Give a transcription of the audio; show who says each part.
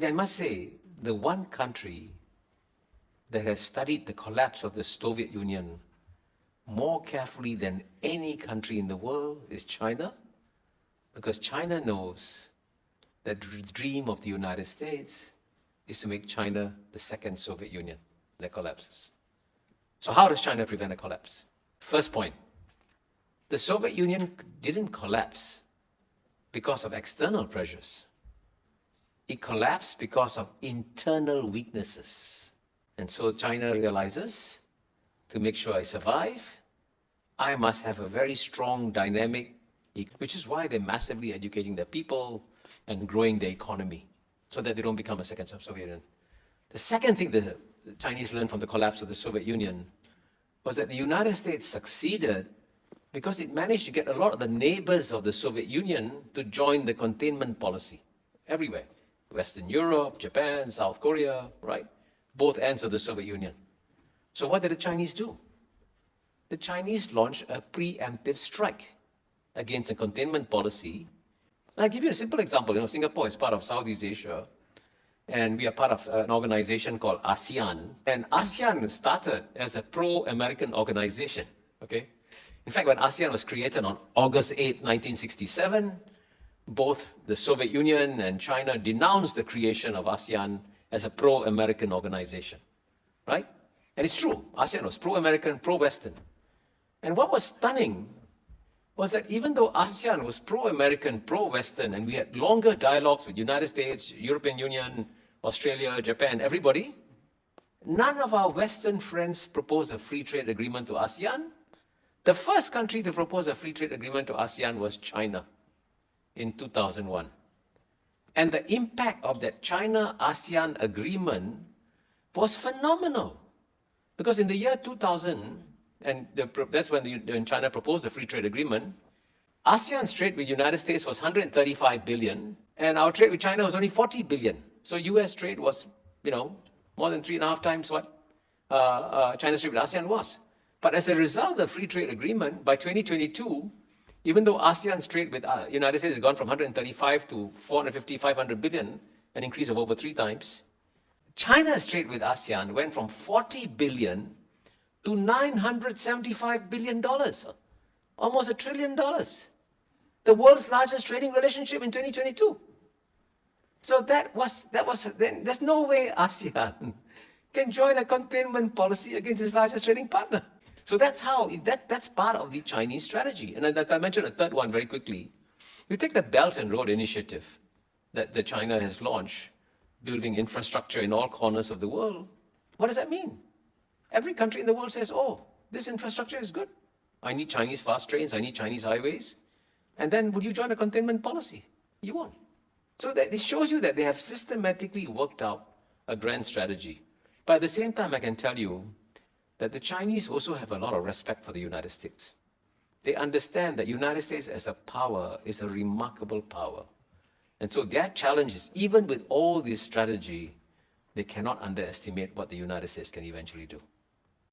Speaker 1: I must say, the one country that has studied the collapse of the Soviet Union more carefully than any country in the world is China, because China knows that the dream of the United States is to make China the second Soviet Union that collapses. So how does China prevent a collapse? First point, the Soviet Union didn't collapse because of external pressures. It collapsed because of internal weaknesses. And so China realizes, to make sure I survive, I must have a very strong, dynamic, which is why they're massively educating their people and growing their economy so that they don't become a second Soviet Union. The second thing the Chinese learned from the collapse of the Soviet Union was that the United States succeeded because it managed to get a lot of the neighbors of the Soviet Union to join the containment policy everywhere. Western Europe, Japan, South Korea, right? Both ends of the Soviet Union. So what did the Chinese do? The Chinese launched a preemptive strike against a containment policy. I'll give you a simple example. Singapore is part of Southeast Asia, and we are part of an organization called ASEAN. And ASEAN started as a pro-American organization, okay? In fact, when ASEAN was created on August 8, 1967, both the Soviet Union and China denounced the creation of ASEAN as a pro-American organization, right? And it's true, ASEAN was pro-American, pro-Western. And what was stunning was that even though ASEAN was pro-American, pro-Western, and we had longer dialogues with United States, European Union, Australia, Japan, everybody, none of our Western friends proposed a free trade agreement to ASEAN. The first country to propose a free trade agreement to ASEAN was China in 2001. And the impact of that China-ASEAN agreement was phenomenal. Because in the year 2000, and that's when China proposed the free trade agreement, ASEAN's trade with the United States was 135 billion, and our trade with China was only 40 billion. So US trade was, more than 3.5 times what China's trade with ASEAN was. But as a result of the free trade agreement, by 2022, even though ASEAN's trade with the United States has gone from 135 to 450, 500 billion, an increase of over 3 times, China's trade with ASEAN went from 40 billion to $975 billion, almost $1 trillion. The world's largest trading relationship in 2022. So then there's no way ASEAN can join a containment policy against its largest trading partner. So that's part of the Chinese strategy. And I mentioned a third one very quickly. You take the Belt and Road Initiative that China has launched, building infrastructure in all corners of the world. What does that mean? Every country in the world says, oh, this infrastructure is good. I need Chinese fast trains, I need Chinese highways. And then would you join a containment policy? You won't. So it shows you that they have systematically worked out a grand strategy. But at the same time, I can tell you that the Chinese also have a lot of respect for the United States. They understand that the United States as a power is a remarkable power. And so their challenge is, even with all this strategy, they cannot underestimate what the United States can eventually do.